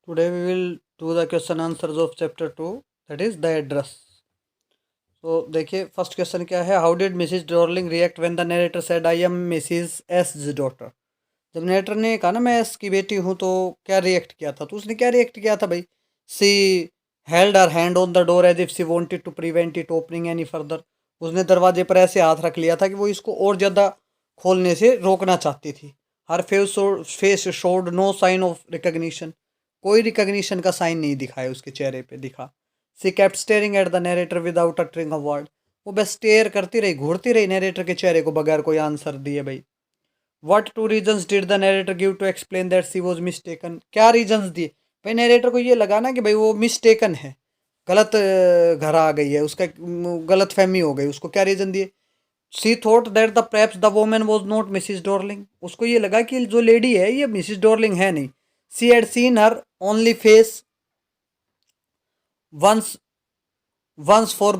Today we will do the question answers of chapter 2, that is the address. तो देखिए first question क्या है, how did Mrs Darling react when the narrator said I am Mrs S daughter. जब narrator ने कहा ना मैं S की बेटी हूँ तो क्या रिएक्ट किया था, तो उसने क्या रिएक्ट किया था भाई, she held her hand on the door as if she wanted to prevent it opening any further. उसने दरवाजे पर ऐसे हाथ रख लिया था कि वो इसको और ज़्यादा खोलने से रोकना चाहती थी। Her face showed no sign of recognition, कोई रिकग्निशन का साइन नहीं दिखाया उसके चेहरे पे दिखा। She kept staring at the narrator without uttering a word, वो बस स्टेयर करती रही, घूरती रही नरेटर के चेहरे को बगैर कोई आंसर दिए भाई। What two reasons did the narrator give to explain that she was mistaken, क्या रीजंस दिए भाई नरेटर को ये लगा ना कि भाई वो मिस्टेकन है, गलत घर आ गई है, उसका गलत फहमी हो गई, उसको क्या रीजन दिए। She thought that the perhaps the woman was not Mrs Dorling, उसको ये लगा कि जो लेडी है ये मिसिस डॉर्लिंग है नहीं। She had seen her only face once once for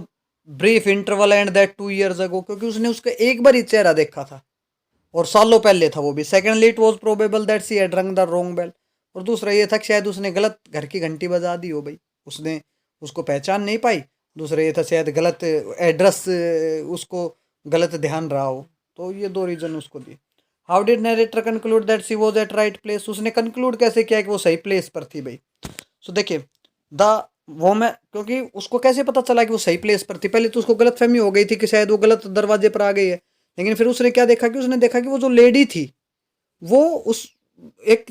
brief interval and that 2 years ago, क्योंकि उसने उसका एक बार ही चेहरा देखा था और सालों पहले था वो भी। Secondly it was probable that she had रंग द रोंग बेल, और दूसरा ये था कि शायद उसने गलत घर की घंटी बजा दी हो भाई, उसने उसको पहचान नहीं पाई। दूसरा ये था शायद गलत एड्रेस, उसको गलत ध्यान रहा हो। तो ये दो रीजन उसको दिए। How did narrator conclude that she was at right place, उसने कंक्लूड कैसे किया कि वो सही प्लेस पर थी भाई। सो देखिए द वो मैं, क्योंकि उसको कैसे पता चला कि वो सही प्लेस पर थी, पहले तो उसको गलत फहमी हो गई थी कि शायद वो गलत दरवाजे पर आ गई है। लेकिन फिर उसने क्या देखा कि उसने देखा कि वो जो लेडी थी वो उस एक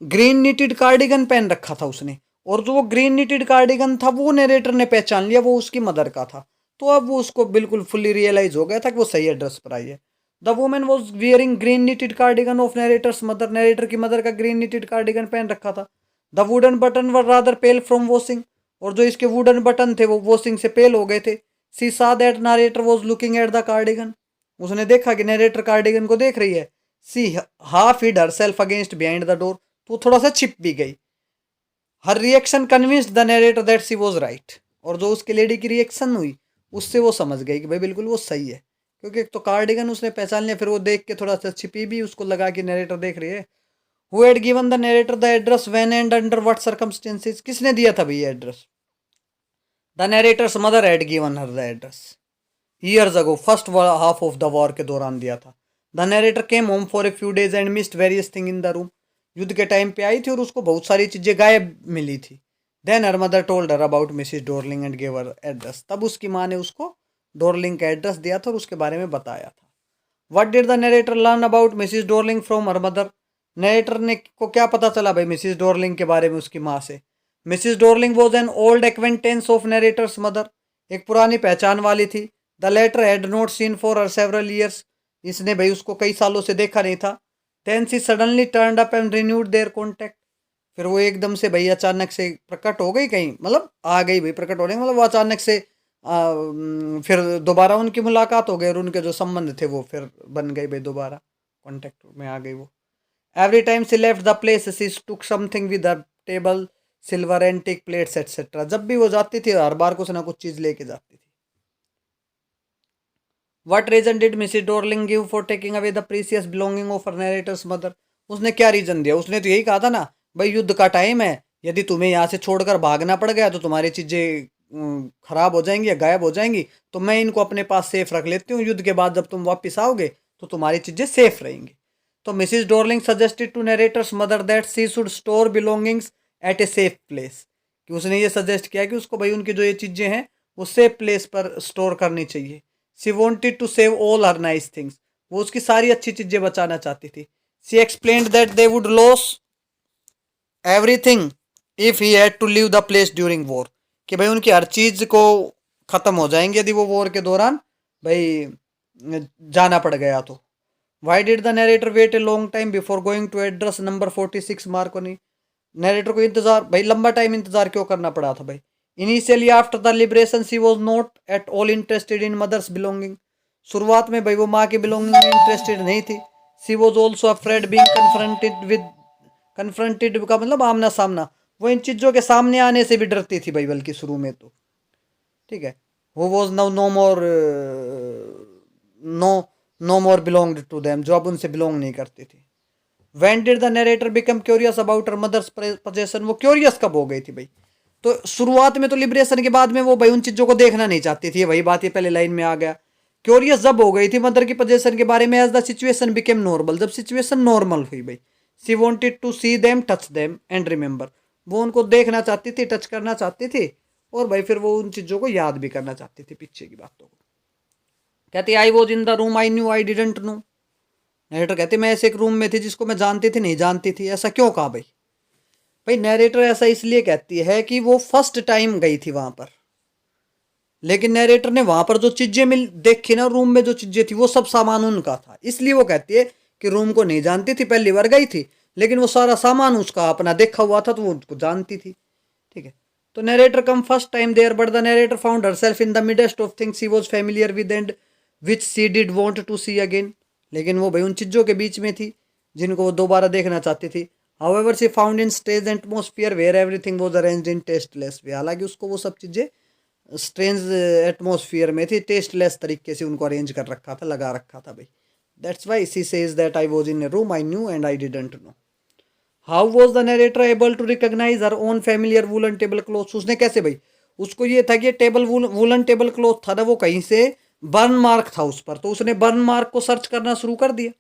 ग्रीन निटेड कार्डिगन पहन रखा था उसने, और जो वो ग्रीन निटेड कार्डिगन था वो नरेटर ने पहचान लिया वो उसकी मदर का था। तो अब वो उसको बिल्कुल फुल्ली रियलाइज हो गया था कि वो सही एड्रेस पर आई है। The women was wearing green knitted cardigan of narrator's mother, narrator की मदर का ग्रीन निटेड कार्डिगन पहन रखा था। The wooden button were rather pale from washing, और जो इसके वुडन बटन थे वो वॉशिंग से पेल हो गए थे। She saw that narrator was looking at the cardigan, उसने देखा कि नरेटर कार्डिगन को देख रही है। She half hid herself against behind the door, तो थोड़ा सा छिप भी गई। Her reaction convinced the narrator that she was right, और जो उसके लेडी की रिएक्शन हुई उससे वो समझ गई कि भाई बिल्कुल वो सही है, क्योंकि एक तो कार्डिगन उसने पहचान लिया, फिर वो देख के थोड़ा सा छिपी भी, उसको लगा कि नरेटर देख रही है। Who had given the narrator the address when and under what circumstances, किसने दिया था भैया address. The narrator's mother had given her the address years ago, first half of the war के दौरान दिया था। The narrator came home for a few days and missed various thing in the room, युद्ध के time पे आई थी और उसको बहुत सारी चीजें गायब मिली थी। Then her mother told her about Mrs Dorling and gave her address, तब उसकी माँ ने उसको डोरलिंग का एड्रेस दिया था और उसके बारे में बताया था। What did the narrator learn about Mrs Dorling from her mother, narrator ने को क्या पता चला भाई मिसिस डोरलिंग के बारे में उसकी माँ से। Mrs Dorling was an old acquaintance of narrator's mother, एक पुरानी पहचान वाली थी। The latter had not seen her for several years, इसने भाई उसको कई सालों से देखा नहीं था। Then she suddenly turned up and renewed their contact, फिर वो एकदम से भाई अचानक से प्रकट हो गई कहीं, मतलब आ गई भाई, प्रकट होने मतलब वो अचानक से फिर दोबारा उनकी मुलाकात हो गई और उनके जो संबंध थे वो फिर बन गए भाई, दोबारा कॉन्टेक्ट में आ गई वो। Every time she left the place she took something with the table, silver antique plates etcetera, जब भी वो जाती थी हर बार कुछ ना कुछ चीज लेके जाती थी। What reason did Mrs Dorling give for taking away the precious belonging of her narrator's mother, उसने क्या रीजन दिया, उसने तो यही कहा था ना भाई युद्ध का टाइम है, यदि तुम्हें यहाँ से छोड़कर भागना पड़ गया तो तुम्हारी चीजें खराब हो जाएंगी या गायब हो जाएंगी, तो मैं इनको अपने पास सेफ रख लेती हूँ, युद्ध के बाद जब तुम वापस आओगे तो तुम्हारी चीजें सेफ रहेंगी। तो Mrs Dorling suggested to narrator's mother that she should store belongings at a safe place, कि उसने ये सजेस्ट किया कि उसको भाई उनकी जो ये चीजें हैं वो सेफ प्लेस पर स्टोर करनी चाहिए। She wanted to save all her nice things, वो उसकी सारी अच्छी चीजें बचाना चाहती थी। She explained that they would lose everything if he had to leave the place during war, कि भाई उनकी हर चीज को खत्म हो जाएंगे यदि वो वॉर के दौरान भाई जाना पड़ गया तो। Why did the narrator wait a long time before going to address number 46 Marconi, narrator को इंतजार भाई लंबा टाइम इंतजार क्यों करना पड़ा था भाई। Initially after the liberation she was not at all interested in mother's belonging, शुरुआत में भाई वो माँ की बिलोंगिंग में इंटरेस्टेड नहीं थी। She was also afraid being confronted का मतलब आमना सामना, वो इन चीज़ों के सामने आने से भी डरती थी भाई, बल्कि शुरू में तो ठीक है। वो was now no more no no more belonged to them, जो अब उनसे बिलोंग नहीं करती थी। When did the narrator become curious about her mother's possession, वो क्यूरियस कब हो गई थी भाई? तो शुरुआत में तो लिबरेशन के बाद में वो भाई उन चीजों को देखना नहीं चाहती थी, वही बात ये पहले लाइन में आ गया। क्यूरियस जब हो गई थी मदर की पोजेशन के बारे में, as the situation became normal, जब सिचुएशन नॉर्मल हुई भाई। She wanted to see them, touch them and remember, वो उनको देखना चाहती थी, टच करना चाहती थी, और भाई फिर वो उन चीजों को याद भी करना चाहती थी, पीछे की बातों को। कहती I was in the room, I new I didn't know. Narrator कहते मैं ऐसे एक रूम में थी जिसको मैं जानती थी नहीं जानती थी। ऐसा क्यों कहा भाई? भाई नरेटर ऐसा इसलिए कहती है कि वो फर्स्ट टाइम गई थी वहां पर, लेकिन नरेटर ने वहां पर जो चीजें मिल देखी ना, रूम में जो चीजें थी वो सब सामान उनका था, इसलिए वो कहती है कि रूम को नहीं जानती थी, पहली बार गई थी, लेकिन वो सारा सामान उसका अपना देखा हुआ था तो वो उसको जानती थी। ठीक है, तो narrator come first time there, but the narrator found herself in the midst of things he was familiar with and which she did want to see again. लेकिन वो भाई उन चीजों के बीच में थी जिनको वो दोबारा देखना चाहती थी। However she found in stage atmosphere where everything was arranged in tasteless way, हालांकि उसको वो सब चीजें स्ट्रेंज एटमोसफियर में थी, टेस्टलेस तरीके से उनको अरेंज कर रखा था, लगा रखा था भाई। That's why she says that I was in a room I knew and I didn't know. How was the narrator able to recognise her own familiar woollen table cloths, उसने कैसे भाई, उसको ये था कि टेबल वुलन टेबल क्लॉथ था ना, वो कहीं से बर्न मार्क था उस पर, तो उसने बर्न मार्क को सर्च करना शुरू कर दिया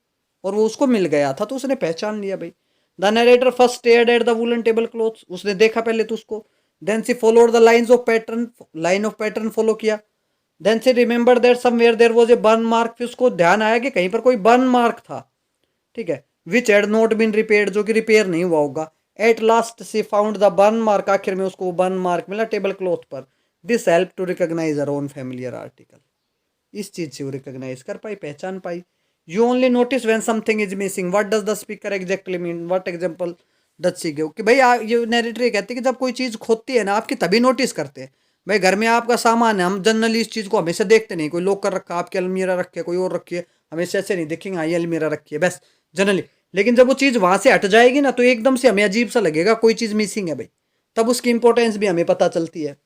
और वो उसको मिल गया था, तो उसने पहचान लिया भाई। The narrator first stared at the woollen table cloths, उसने देखा पहले तो उसको, then she followed the lines of pattern, line of pattern follow किया, then she remember that somewhere there was a burn mark, फिर उसको ध्यान आया कि कहीं पर कोई बर्न मार्क था। ठीक है, which had not been repaired, जो कि रिपेयर नहीं हुआ होगा। At last she found the burn mark, आखिर में उसको बर्न मार्क मिला टेबल क्लॉथ पर। This help to recognise her own familiar article, इस चीज से वो रिकॉग्नाइज कर पाई, पहचान पाई। You only notice when something is missing, what does the speaker exactly mean, what example does she give, कि भाई ये नैरेटर ये कहते हैं कि जब कोई चीज खोती है ना आपकी तभी नोटिस करते हैं। भाई घर में आपका सामान है, हम जनरली इस चीज को हमेशा देखते नहीं, कोई लॉक कर रखा आपकी अलमीरा रखी है, कोई और रखी है, हमेशा ऐसे नहीं देखेंगे हाँ ये अलमीरा रखी है बस जनरली। लेकिन जब वो चीज वहां से हट जाएगी ना तो एकदम से हमें अजीब सा लगेगा, कोई चीज मिसिंग है भाई, तब उसकी इंपॉर्टेंस भी हमें पता चलती है।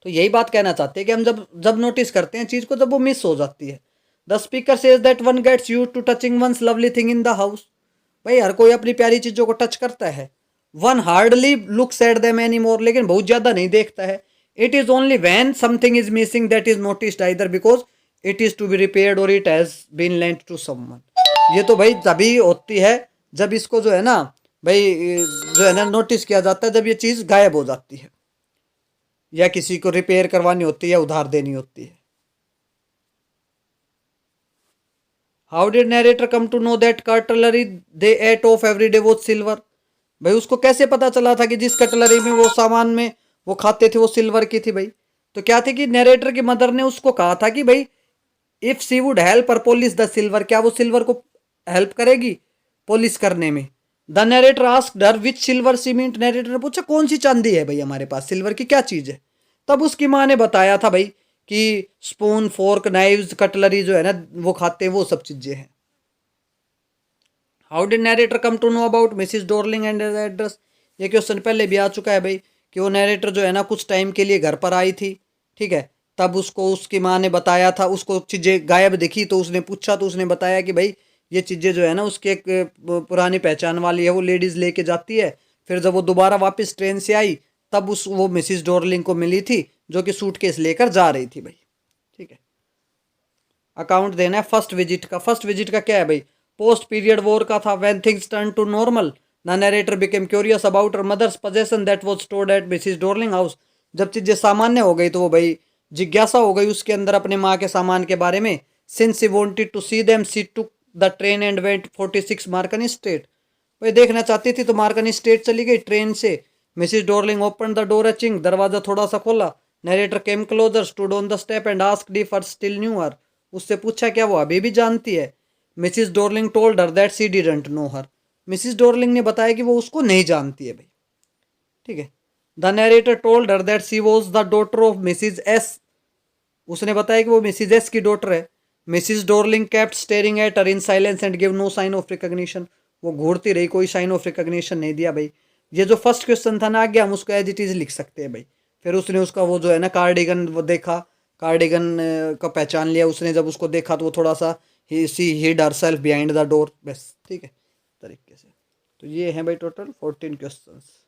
तो यही बात कहना चाहते हैं कि हम जब जब नोटिस करते हैं चीज को जब वो मिस हो जाती है। The speaker says that one gets used to touching one's lovely thing in the house, भाई हर कोई अपनी प्यारी चीजों को टच करता है। One hardly looks at them any more, लेकिन बहुत ज्यादा नहीं देखता है। It is only when something is missing that is noticed either because it is to be repaired और it has been lent to someone. ये तो भाई तभी होती है जब इसको जो है ना भाई जो है ना नोटिस किया जाता है, जब ये चीज गायब हो जाती है या किसी को रिपेयर करवानी होती है या उधार देनी होती है। How did narrator come to know that cutlery they ate off every day was silver, भाई उसको कैसे पता चला था कि जिस कटलरी में वो सामान में वो खाते थे वो सिल्वर की थी भाई? तो क्या थी कि नरेटर की मदर ने उसको कहा था कि भाई इफ सी वुड हेल्प पर पॉलिश द सिल्वर, क्या वो सिल्वर को हेल्प करेगी पॉलिश करने में? The narrator asked her which silver cement, narrator ने पूछा कौन सी चांदी है भाई हमारे पास, सिल्वर की क्या चीज है? तब उसकी माँ ने बताया था भाई कि स्पून फोर्क नाइव्स कटलरी जो है ना वो खाते हैं, वो सब चीजें हैं। How did narrator come to know about Mrs Dorling and address, ये क्वेश्चन पहले भी आ चुका है भाई कि वो नरेटर जो है ना कुछ टाइम के लिए घर पर आई थी। ठीक है, तब उसको उसकी माँ ने बताया था, उसको चीज़ें गायब दिखी तो उसने पूछा, तो उसने बताया कि भाई ये चीज़ें जो है ना उसकी एक पुरानी पहचान वाली है, वो लेडीज़ लेके जाती है। फिर जब वो दोबारा वापस ट्रेन से आई तब उस वो मिसिस डॉर्लिंग को मिली थी जो कि सूटकेस लेकर जा रही थी भाई। ठीक है, अकाउंट देना है फर्स्ट विजिट का। फर्स्ट विजिट का क्या है भाई? पोस्ट पीरियड वॉर का था। When things turn to normal the narrator became curious about her mother's possession that was stored at Mrs Dorling house, जब चीजें सामान्य हो गई तो वो भाई जिज्ञासा हो गई उसके अंदर अपने माँ के सामान के बारे में। Since he wanted to see them she took the train and went 46 Marconi street, भाई देखना चाहती थी तो मार्कनी स्ट्रीट चली गई ट्रेन से। Mrs Dorling open the door chink, दरवाजा थोड़ा सा खोला। Narrator came closer stood on the step and asked if her still knew her, उससे पूछा क्या वो अभी भी जानती है? Mrs Dorling told her that she didn't know her, मिसिस डॉर्लिंग ने बताया कि वो उसको नहीं जानती है भाई। ठीक है, the narrator told her that she was the daughter of Mrs S, उसने बताया कि वो मिसिज एस की डॉटर है। Mrs Dorling kept staring at her in silence and give no sign of recognition, वो घूरती रही, कोई साइन ऑफ रिकॉग्निशन नहीं दिया भाई। ये जो फर्स्ट क्वेश्चन था ना आगे हम उसको एज इट इज लिख सकते हैं भाई। फिर उसने उसका वो जो है ना कार्डिगन वो देखा, कार्डिगन का पहचान लिया उसने, जब उसको देखा तो वो थोड़ा सा ही she hid herself behind the door, बस। ठीक है, तरीके से। तो ये हैं भाई टोटल 14 क्वेश्चंस।